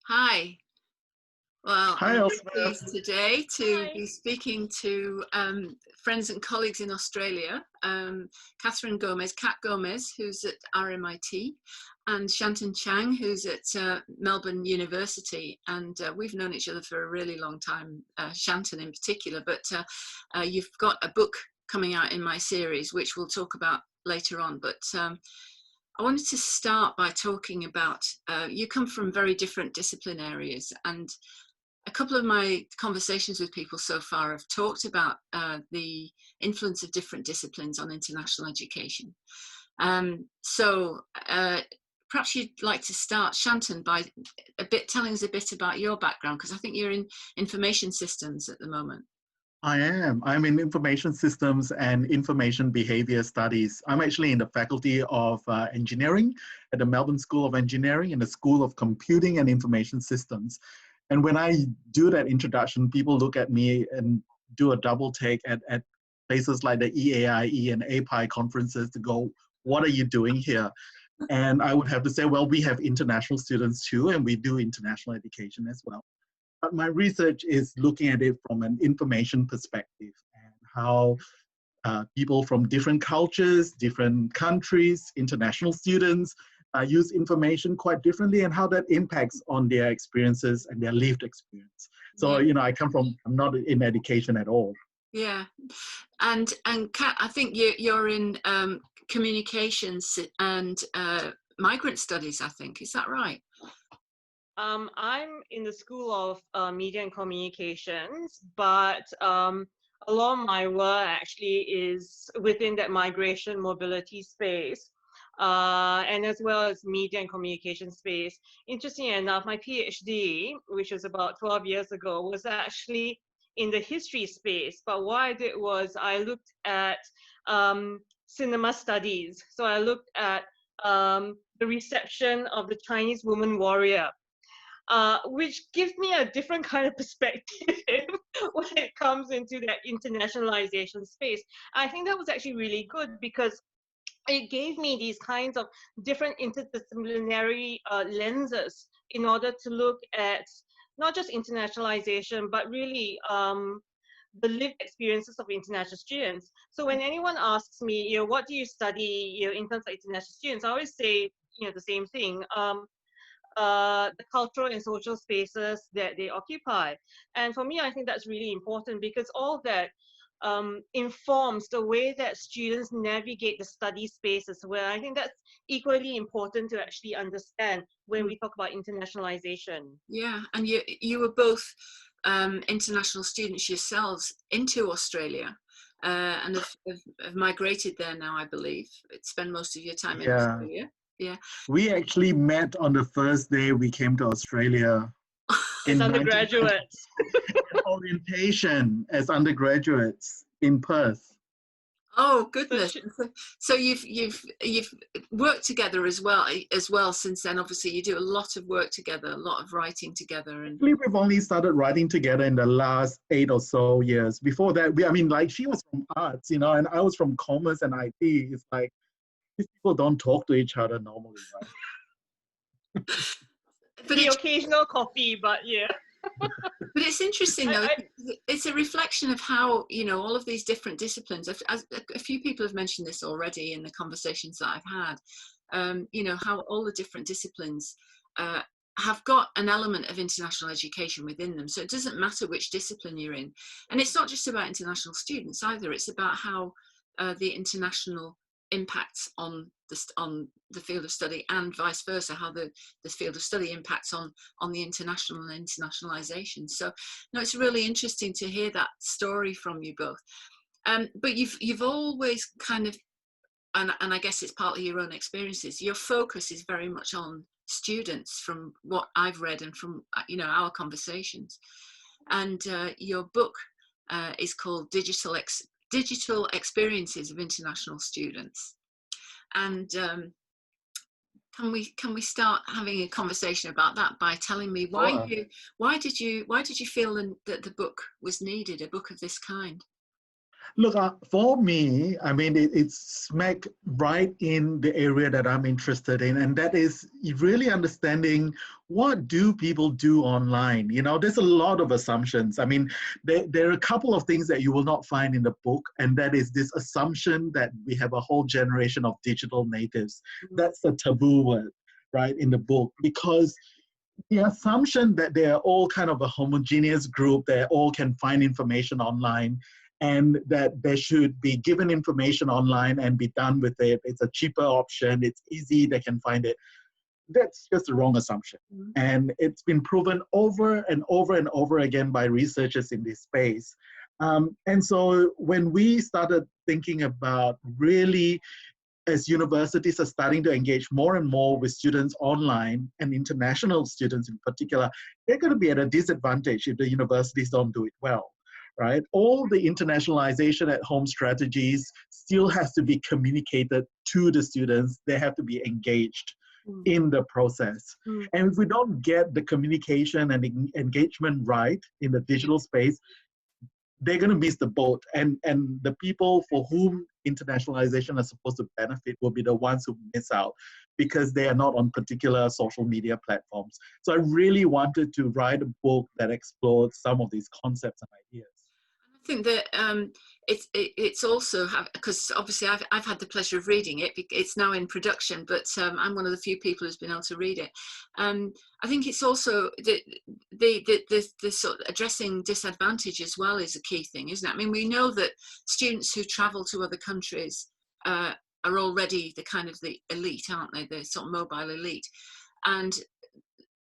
Hi. Well, Hi, I'm very Elspeth. pleased today to Hi. be speaking to friends and colleagues in Australia, Kat Gomes, who's at RMIT, and Shanton Chang, who's at Melbourne University. And we've known each other for a really long time, Shanton in particular, but you've got a book coming out in my series, which we'll talk about later on. But I wanted to start by talking about, you come from very different discipline areas, and a couple of my conversations with people so far have talked about the influence of different disciplines on international education. So perhaps you'd like to start, Shanton, by telling us a bit about your background, because I think you're in information systems at the moment. I am. I'm in information systems and information behavior studies. I'm actually in the faculty of engineering at the Melbourne School of Engineering in the School of Computing and Information Systems. And when I do that introduction, people look at me and do a double take at places like the EAIE and API conferences to go, what are you doing here? And I would have to say, well, we have international students too, and we do international education as well. But my research is looking at it from an information perspective and how people from different cultures, different countries, international students use information quite differently and how that impacts on their experiences and their lived experience. So, Yeah. I'm not in education at all. Yeah, and Kat, I think you're in communications and migrant studies, I think. Is that right? I'm in the School of Media and Communications, but a lot of my work actually is within that migration mobility space, and as well as media and communication space. Interestingly enough, my PhD, which was about 12 years ago, was actually in the history space. But what I did was I looked at cinema studies. So I looked at the reception of the Chinese woman warrior, which gives me a different kind of perspective when it comes into that internationalization space. I think that was actually really good because it gave me these kinds of different interdisciplinary lenses in order to look at not just internationalization, but really the lived experiences of international students. So when anyone asks me, what do you study, in terms of international students, I always say, the same thing. The cultural and social spaces that they occupy. And for me, I think that's really important because all that informs the way that students navigate the study spaces, where I think that's equally important to actually understand when we talk about internationalization. Yeah, and you were both international students yourselves into Australia, and have migrated there now, I believe. Spend most of your time in Yeah. Australia. Yeah. We actually met on the first day we came to Australia As in 1990 undergraduates. orientation as undergraduates in Perth. Oh So goodness! So you've worked together as well since then. Obviously, you do a lot of work together, a lot of writing together, and Actually, we've only started writing together in the last 8 or so years. Before that, like she was from arts, and I was from commerce and IT. It's like these people don't talk to each other normally, right? but the it occasional coffee, but yeah. But it's interesting though. I, It's a reflection of how all of these different disciplines. As a few people have mentioned this already in the conversations that I've had. How all the different disciplines have got an element of international education within them. So it doesn't matter which discipline you're in, and it's not just about international students either. It's about how the international impacts on the field of study, and vice versa, how the field of study impacts on the international and internationalization. So no, it's really interesting to hear that story from you both. But you've always kind of, and I guess it's partly your own experiences, your focus is very much on students from what I've read and from our conversations. And your book is called Digital Experiences of International Students. And can we start having a conversation about that by telling me why did you feel that the book was needed, a book of this kind? Look, for me, I mean, it's smack right in the area that I'm interested in, and that is really understanding what do people do online. You know, there's a lot of assumptions. I mean, there are a couple of things that you will not find in the book, and that is this assumption that we have a whole generation of digital natives. That's a taboo word, right, in the book, because the assumption that they are all kind of a homogeneous group, they all can find information online, and that they should be given information online and be done with it. It's a cheaper option, it's easy, they can find it. That's just the wrong assumption. And it's been proven over and over and over again by researchers in this space. And so when we started thinking about really, as universities are starting to engage more and more with students online, and international students in particular, they're going to be at a disadvantage if the universities don't do it well, right? All the internationalization at home strategies still has to be communicated to the students. They have to be engaged in the process. And if we don't get the communication and engagement right in the digital space, they're going to miss the boat. And the people for whom internationalization is supposed to benefit will be the ones who miss out because they are not on particular social media platforms. So I really wanted to write a book that explored some of these concepts and ideas. I think that it's also because obviously I've had the pleasure of reading it. It's now in production, but I'm one of the few people who's been able to read it. I think it's also the sort of addressing disadvantage as well is a key thing, isn't it? I mean, we know that students who travel to other countries are already the kind of the elite, aren't they? The sort of mobile elite, and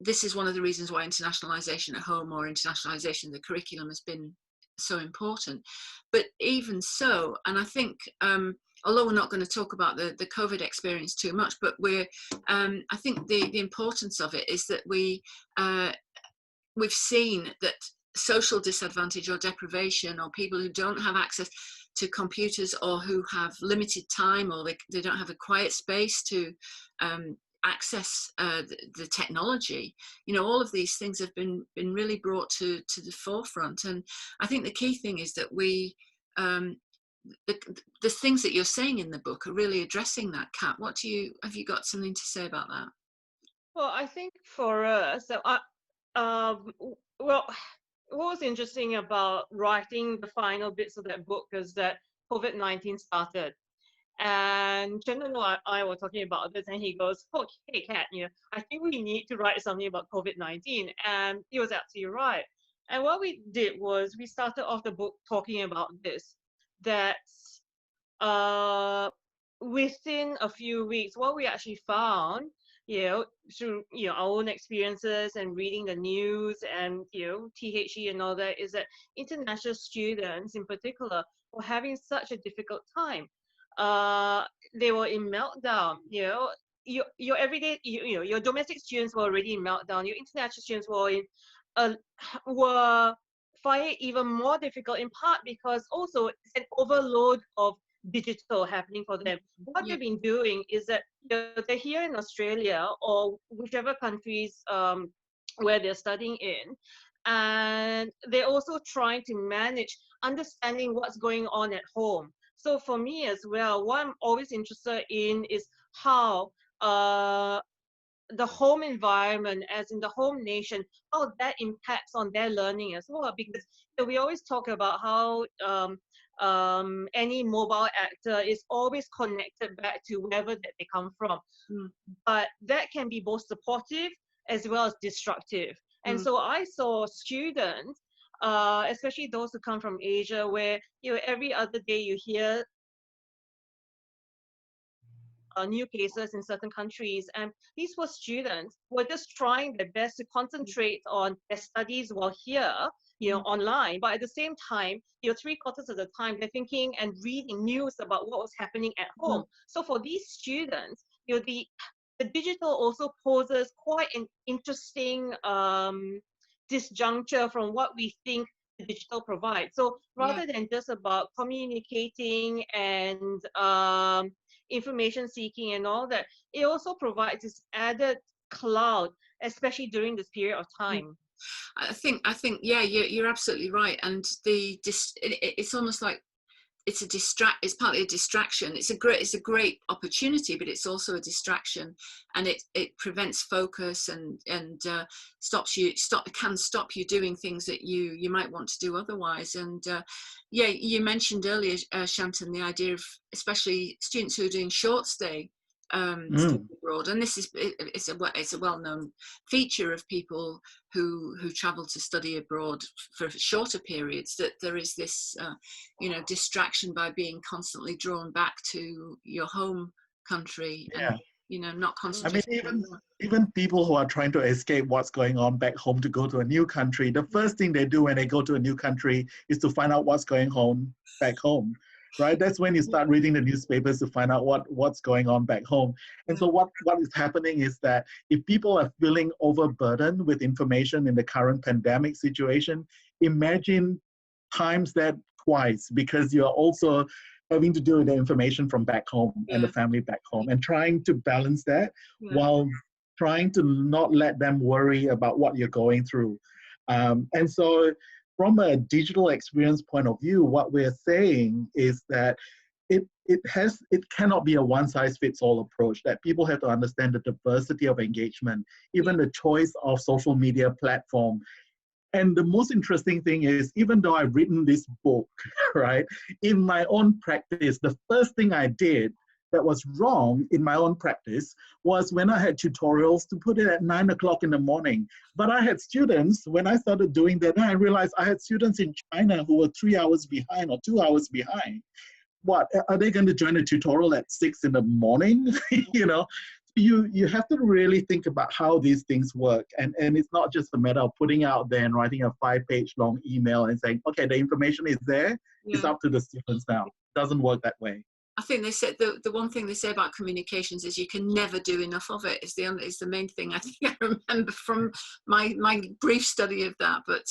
this is one of the reasons why internationalization at home or internationalization of the curriculum has been so important. But even so, and I think although we're not going to talk about the COVID experience too much, but I think the importance of it is that we've seen that social disadvantage or deprivation, or people who don't have access to computers, or who have limited time, or they don't have a quiet space to access the technology, you know, all of these things have been really brought to the forefront. And I think the key thing is that we the things that you're saying in the book are really addressing that. Kat, have you got something to say about that? Well, I think for us, well, what was interesting about writing the final bits of that book is that COVID-19 started. And Shanton and I were talking about this, and he goes, "Oh, hey, Kat, you know, I think we need to write something about COVID-19." And he was absolutely right. And what we did was we started off the book talking about this, that within a few weeks, what we actually found, you know, through our own experiences and reading the news and THE and all that, is that international students in particular were having such a difficult time. They were in meltdown. Your everyday, your domestic students were already in meltdown. Your international students were finding it even more difficult, in part because also it's an overload of digital happening for them. What they've been doing is that they're here in Australia or whichever countries where they're studying in, and they're also trying to manage understanding what's going on at home. So for me as well, what I'm always interested in is how the home environment, as in the home nation, how that impacts on their learning as well. Because we always talk about how any mobile actor is always connected back to wherever that they come from. But that can be both supportive as well as destructive. And so I saw students, especially those who come from Asia, where every other day you hear new cases in certain countries, and these were students who were just trying their best to concentrate on their studies while here, online, but at the same time, 3/4 of the time they're thinking and reading news about what was happening at home. So for these students, the digital also poses quite an interesting disjuncture from what we think the digital provides. So rather than just about communicating and information seeking and all that, it also provides this added cloud, especially during this period of time. I think yeah, you're absolutely right. And it's almost like it's partly a distraction. It's a great opportunity, but it's also a distraction, and it prevents focus and can stop you doing things that you might want to do otherwise. And yeah, you mentioned earlier, Shanton, the idea of especially students who are doing short stay study abroad, and this is it's a well-known feature of people who travel to study abroad for shorter periods, that there is this distraction by being constantly drawn back to your home country, Yeah. and not I mean, concentrating. even people who are trying to escape what's going on back home to go to a new country, the first thing they do when they go to a new country is to find out what's going on back home, right? That's when you start reading the newspapers to find out what's going on back home. And so what is happening is that if people are feeling overburdened with information in the current pandemic situation, imagine times that twice, because you're also having to deal with the information from back home and the family back home, and trying to balance that while trying to not let them worry about what you're going through. And so from a digital experience point of view, what we're saying is that it cannot be a one-size-fits-all approach, that people have to understand the diversity of engagement, even the choice of social media platform. And the most interesting thing is, even though I've written this book, right, in my own practice, the first thing I did that was wrong in my own practice was when I had tutorials to put it at 9 o'clock in the morning. But I had students, when I started doing that, I realized I had students in China who were 3 hours behind or 2 hours behind. What, are they going to join a tutorial at 6 in the morning? You have to really think about how these things work. And it's not just a matter of putting out there and writing a 5-page long email and saying, okay, the information is there, it's up to the students now. It doesn't work that way. I think they said the one thing they say about communications is you can never do enough of it. Is the main thing I think I remember from my brief study of that. But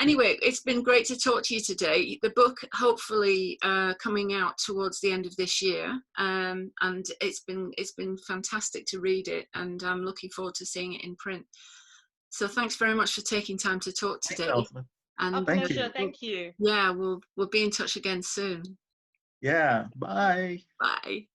anyway, it's been great to talk to you today. The book hopefully coming out towards the end of this year, and it's been fantastic to read it, and I'm looking forward to seeing it in print. So thanks very much for taking time to talk today. Thanks, and a pleasure. Thank you. Yeah, we'll be in touch again soon. Yeah, bye. Bye.